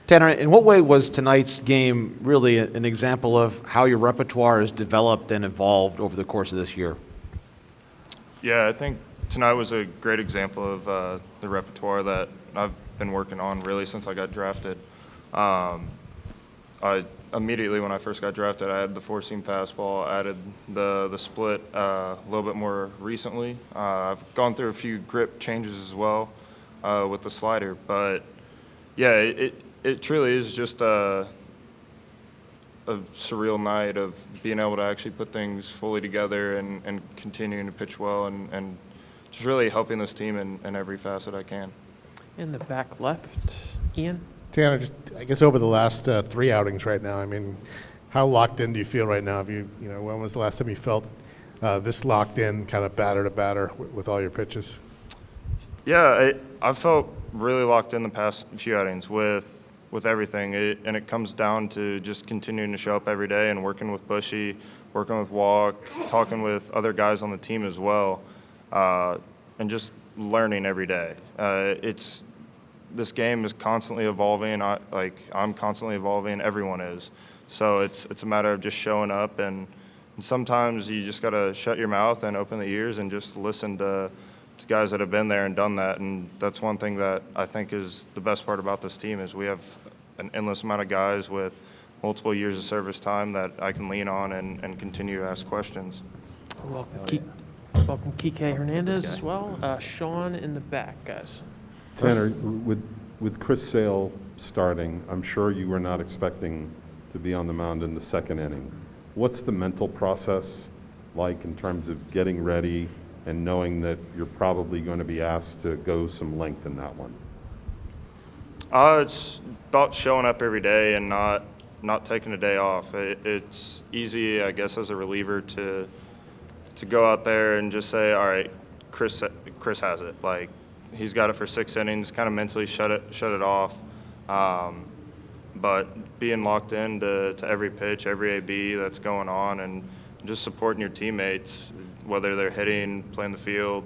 Tanner, in what way was tonight's game really an example of how your repertoire has developed and evolved over the course of this year? Yeah, I think tonight was a great example of the repertoire that I've been working on really since I got drafted. I immediately when I first got drafted, I had the four-seam fastball, added the split a little bit more recently. I've gone through a few grip changes as well with the slider, but yeah, it truly is just a surreal night of being able to actually put things fully together and continuing to pitch well and just really helping this team in every facet I can. In the back left, Ian? Tanner, just I guess over the last 3 outings right now, I mean, how locked in do you feel right now? Have you know, when was the last time you felt this locked in, kind of batter to batter with all your pitches? Yeah, I've felt really locked in the past few outings with everything, and it comes down to just continuing to show up every day and working with Bushy, working with Houck, talking with other guys on the team as well, and just learning every day. This game is constantly evolving. I'm constantly evolving. Everyone is. So it's a matter of just showing up, and sometimes you just got to shut your mouth and open the ears and just listen to guys that have been there and done that. And that's one thing that I think is the best part about this team is we have an endless amount of guys with multiple years of service time that I can lean on and continue to ask questions. Welcome Kike Hernandez as well. Sean in the back, guys. Tanner, with Chris Sale starting, I'm sure you were not expecting to be on the mound in the second inning. What's the mental process like in terms of getting ready and knowing that you're probably going to be asked to go some length in that one? It's about showing up every day and not taking a day off. It's easy, I guess, as a reliever to go out there and just say, all right, Chris has it. Like, he's got it for 6 innings, kind of mentally shut it off. But being locked into every pitch, every AB that's going on, and just supporting your teammates, whether they're hitting, playing the field,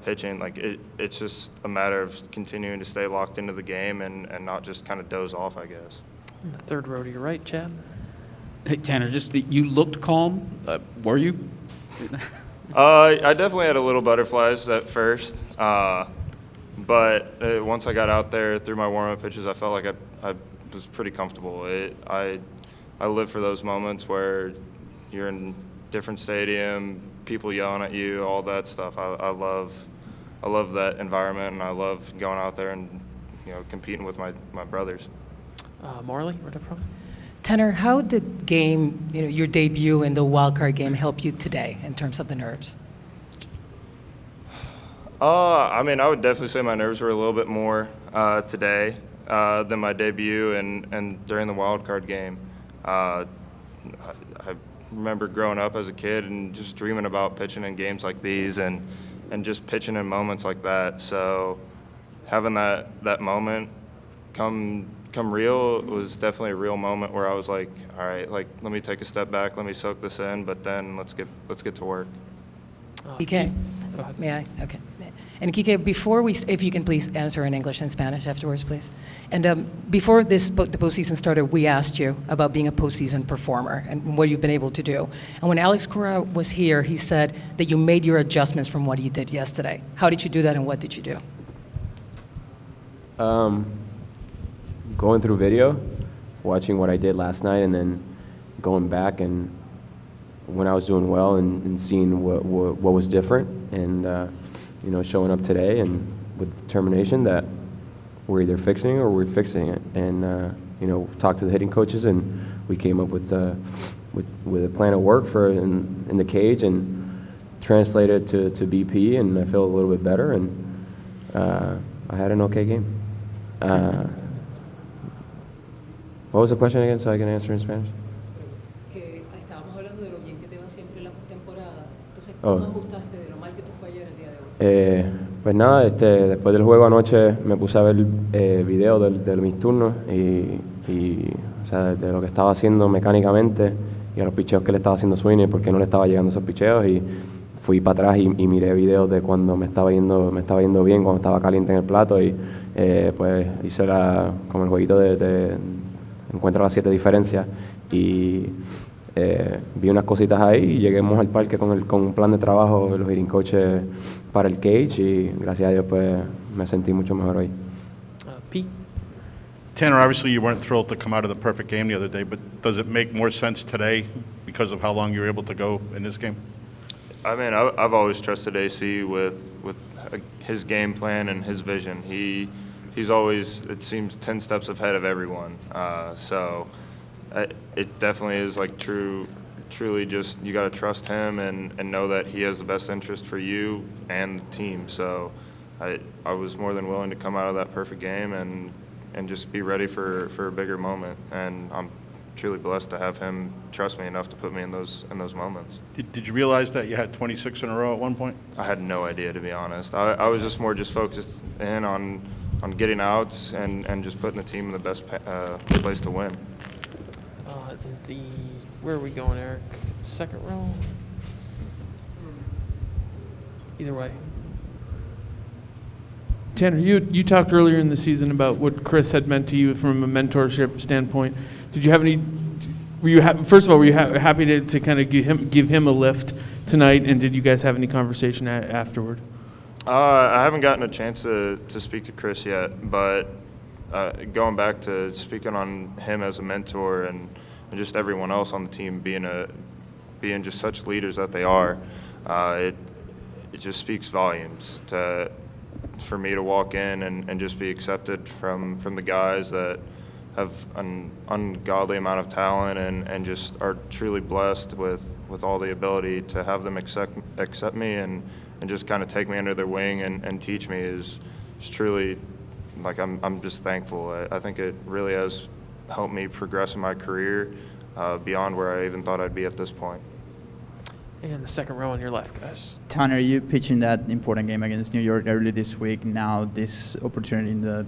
pitching, like it's just a matter of continuing to stay locked into the game and not just kind of doze off, I guess. In the third row to your right, Chad. Hey, Tanner, you looked calm. Were you? I definitely had a little butterflies at first, but once I got out there through my warm-up pitches, I felt like I was pretty comfortable. I live for those moments where you're in different stadium, people yelling at you, all that stuff. I love that environment, and I love going out there and competing with my brothers. Marley, right up front. Tanner, how did your debut in the wild card game help you today in terms of the nerves? I mean, I would definitely say my nerves were a little bit more today than my debut and during the wild card game. I remember growing up as a kid and just dreaming about pitching in games like these and just pitching in moments like that. So having that moment come real, it was definitely a real moment where I was like, all right, like let me take a step back, let me soak this in, but then let's get to work. Kike, may I? Okay. And Kike, if you can please answer in English and Spanish afterwards, please. And before the postseason started, we asked you about being a postseason performer and what you've been able to do. And when Alex Cora was here, he said that you made your adjustments from what you did yesterday. How did you do that, and what did you do? Going through video, watching what I did last night, and then going back and when I was doing well and seeing what was different, and showing up today and with determination that we're either fixing it or we're fixing it, and talked to the hitting coaches, and we came up with a plan of work for in the cage and translated to BP, and I feel a little bit better, and I had an okay game. What was the question again, so I can answer in Spanish? Pues nada, después del juego anoche me puse a ver videos de mis turnos y o sea, de lo que estaba haciendo mecánicamente y a los picheos que le estaba haciendo Sweeney, porque no le estaba llegando esos picheos, y fui para atrás y miré videos de cuando me estaba yendo bien, cuando estaba caliente en el plato, y pues hice como el jueguito de encuentra las 7 diferencias y vi unas cositas ahí y lleguemos al parque con un plan de trabajo de los hitting coaches para el cage y gracias a Dios pues me sentí mucho mejor hoy. Pete? Tanner, obviously you weren't thrilled to come out of the perfect game the other day, but does it make more sense today because of how long you were able to go in this game? I mean, I've always trusted AC with his game plan and his vision. He's always, it seems, 10 steps ahead of everyone. So it definitely is like truly just you got to trust him and know that he has the best interest for you and the team. So I was more than willing to come out of that perfect game and just be ready for a bigger moment. And I'm truly blessed to have him trust me enough to put me in those moments. Did you realize that you had 26 in a row at one point? I had no idea, to be honest. I was just more focused in on getting outs and just putting the team in the best place to win. Where are we going, Eric? Second row? Either way. Tanner, you talked earlier in the season about what Chris had meant to you from a mentorship standpoint. Did you have any? First of all, were you happy to kind of give him a lift tonight? And did you guys have any conversation afterward? I haven't gotten a chance to speak to Chris yet, but going back to speaking on him as a mentor and just everyone else on the team being just such leaders that they are, it just speaks volumes for me to walk in and just be accepted from the guys that have an ungodly amount of talent and just are truly blessed with all the ability to have them accept me and just kind of take me under their wing and teach me is truly, like, I'm just thankful. I think it really has helped me progress in my career beyond where I even thought I'd be at this point. And the second row on your left, guys. Tanner, you pitching that important game against New York early this week. Now this opportunity in the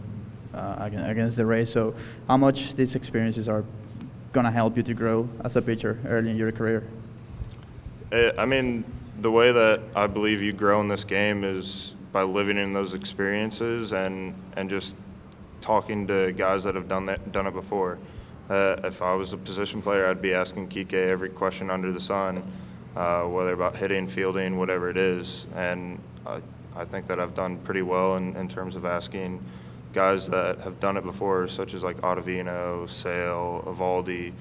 against the Rays. So how much these experiences are going to help you to grow as a pitcher early in your career? I mean, the way that I believe you grow in this game is by living in those experiences and just talking to guys that have done it before. If I was a position player, I'd be asking Kike every question under the sun, whether about hitting, fielding, whatever it is. And I think that I've done pretty well in terms of asking guys that have done it before, such as like Ottavino, Sale, Evaldi,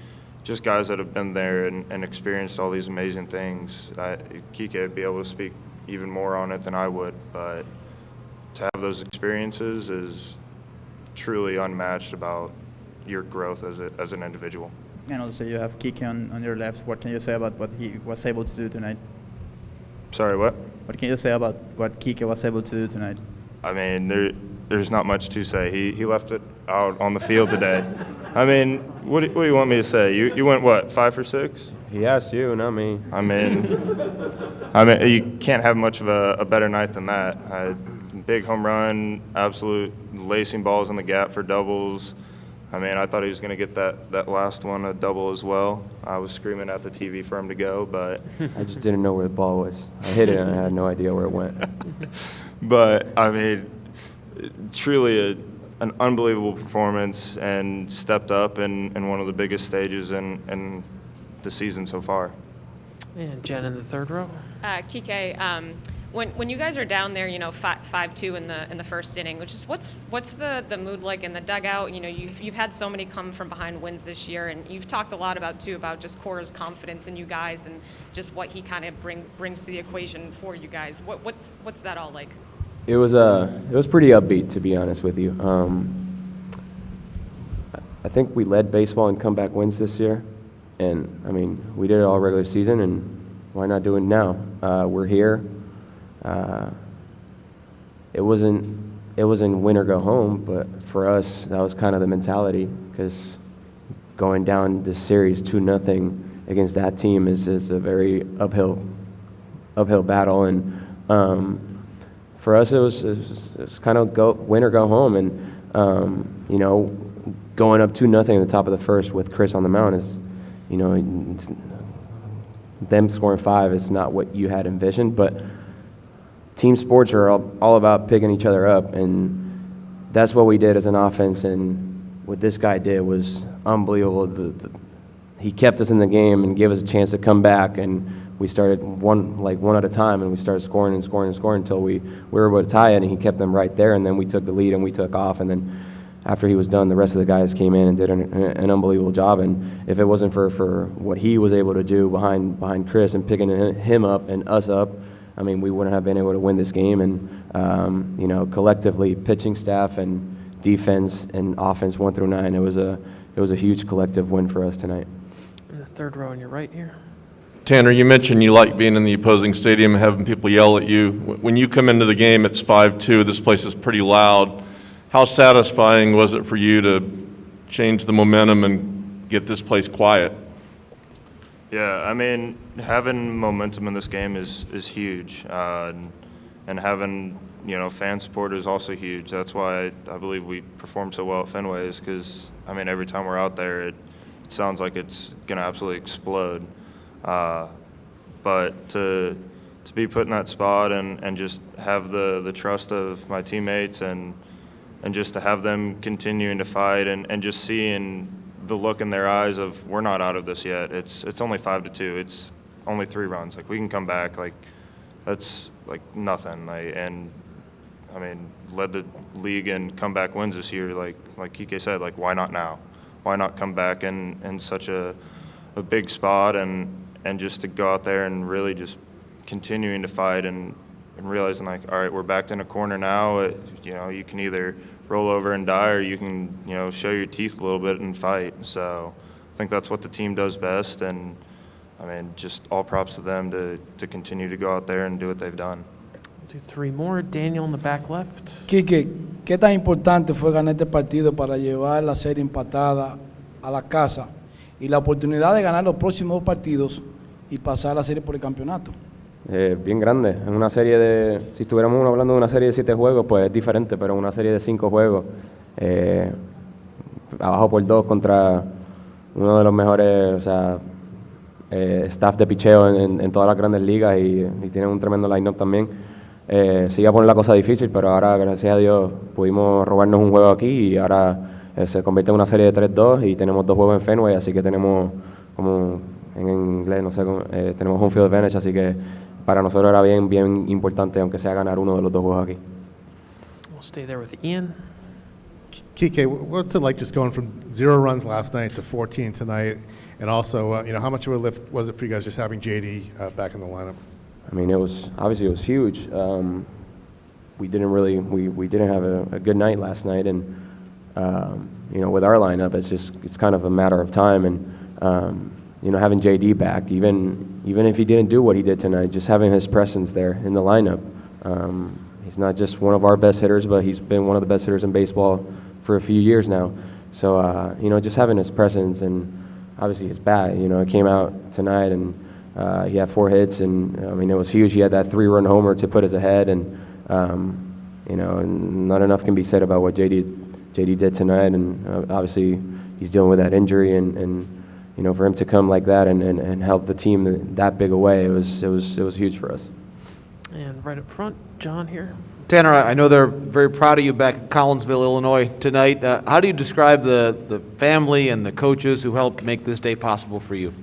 just guys that have been there and experienced all these amazing things. Kike would be able to speak even more on it than I would, but to have those experiences is truly unmatched about your growth as an individual. And also you have Kike on your left. What can you say about what he was able to do tonight? Sorry, what? What can you say about what Kike was able to do tonight? I mean, there's not much to say. He left it out on the field today. I mean, what do you want me to say? You went, what, 5 for 6? He asked you, not me. I mean, you can't have much of a better night than that. Big home run, absolute lacing balls in the gap for doubles. I mean, I thought he was going to get that last one a double as well. I was screaming at the TV for him to go, but I just didn't know where the ball was. I hit it and I had no idea where it went. But, I mean, truly an unbelievable performance and stepped up in one of the biggest stages in the season so far. And Jen in the third row. Kike, when you guys are down there, 5-2 in the first inning, which is what's the mood like in the dugout? You've had so many come from behind wins this year, and you've talked a lot about just Cora's confidence in you guys and just what he kind of brings to the equation for you guys. What's that all like? It was pretty upbeat, to be honest with you. I think we led baseball in comeback wins this year, and I mean we did it all regular season, and why not do it now? We're here. It wasn't win or go home, but for us that was kind of the mentality, because going down this series 2-0 against that team is a very uphill battle, and for us it was kind of win or go home, and going up 2-0 in the top of the first with Chris on the mound is, them scoring 5 is not what you had envisioned, but team sports are all about picking each other up, and that's what we did as an offense, and what this guy did was unbelievable. He kept us in the game and gave us a chance to come back, and we started one at a time, and we started scoring and scoring and scoring until we were able to tie it, and he kept them right there, and then we took the lead and we took off, and then after he was done, the rest of the guys came in and did an unbelievable job. And if it wasn't for what he was able to do behind Chris and picking him up and us up, I mean, we wouldn't have been able to win this game. And you know, collectively, pitching staff and defense and offense 1 through 9, it was a huge collective win for us tonight. In the third row on your right here. Tanner, you mentioned you like being in the opposing stadium and having people yell at you. When you come into the game, it's 5-2. This place is pretty loud. How satisfying was it for you to change the momentum and get this place quiet? Yeah, I mean, having momentum in this game is huge, and having, you know, fan support is also huge. That's why I believe we perform so well at Fenway, is because, I mean, every time we're out there, it sounds like it's going to absolutely explode. But to be put in that spot and just have the trust of my teammates and just to have them continuing to fight and just seeing the look in their eyes of, we're not out of this yet. It's only 5-2. It's only 3 runs. Like, we can come back. Like, that's like nothing. And I mean, led the league in comeback wins this year. Like Kike said, like, why not now? Why not come back in such a big spot and just to go out there and really just continuing to fight and realizing, like, all right, we're backed in a corner now. You know, you can either roll over and die, or you can, you know, show your teeth a little bit and fight. So I think that's what the team does best, and I mean, just all props to them to continue to go out there and do what they've done. Do 3 more. Daniel in the back left. Kike, ¿qué tan importante fue ganar este partido para llevar la serie empatada a la casa y la oportunidad de ganar los próximos 2 partidos y pasar la serie por el campeonato? Bien grande. En una serie de, si estuviéramos hablando de una serie de 7 juegos, pues es diferente, pero una serie de 5 juegos, abajo por 2 contra uno de los mejores, o sea, staff de picheo en todas las grandes ligas y tienen un tremendo line-up también. Se iba a poner la cosa difícil, pero ahora, gracias a Dios, pudimos robarnos un juego aquí y ahora se convierte en una serie de 3-2 y tenemos 2 juegos en Fenway, así que tenemos, como en inglés, no sé, tenemos home field advantage, así que para nosotros era bien importante, aunque sea ganar uno de los 2 juegos aquí. We'll stay there with Ian. Kike, what's it like just going from 0 runs last night to 14 tonight? And also, you know, how much of a lift was it for you guys just having JD back in the lineup? I mean, it was huge. We didn't have a good night last night, and you know, with our lineup, it's kind of a matter of time. And you know, having JD back, even if he didn't do what he did tonight, just having his presence there in the lineup. He's not just one of our best hitters, but he's been one of the best hitters in baseball for a few years now. So you know, just having his presence, and obviously his bat, you know, it came out tonight, and he had 4 hits, and I mean, it was huge. He had that 3-run homer to put us ahead, and you know, and not enough can be said about what JD did tonight. And obviously, he's dealing with that injury, and you know, for him to come like that and help the team that big away, it was huge for us. And right up front, John here. Tanner, I know they're very proud of you back in Collinsville, Illinois tonight. How do you describe the family and the coaches who helped make this day possible for you?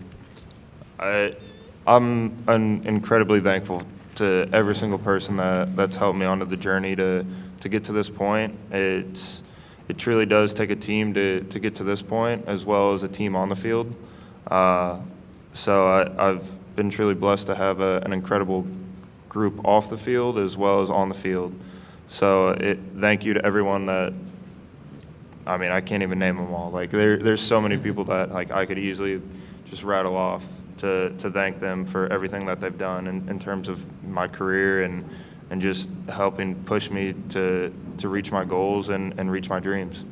I'm incredibly thankful to every single person that's helped me onto the journey to get to this point. It truly does take a team to get to this point, as well as a team on the field. So I've been truly blessed to have an incredible group off the field as well as on the field. So thank you to everyone that, I mean, I can't even name them all. Like, there's so many people that, like, I could easily just rattle off to thank them for everything that they've done in terms of my career and just helping push me to reach my goals and reach my dreams.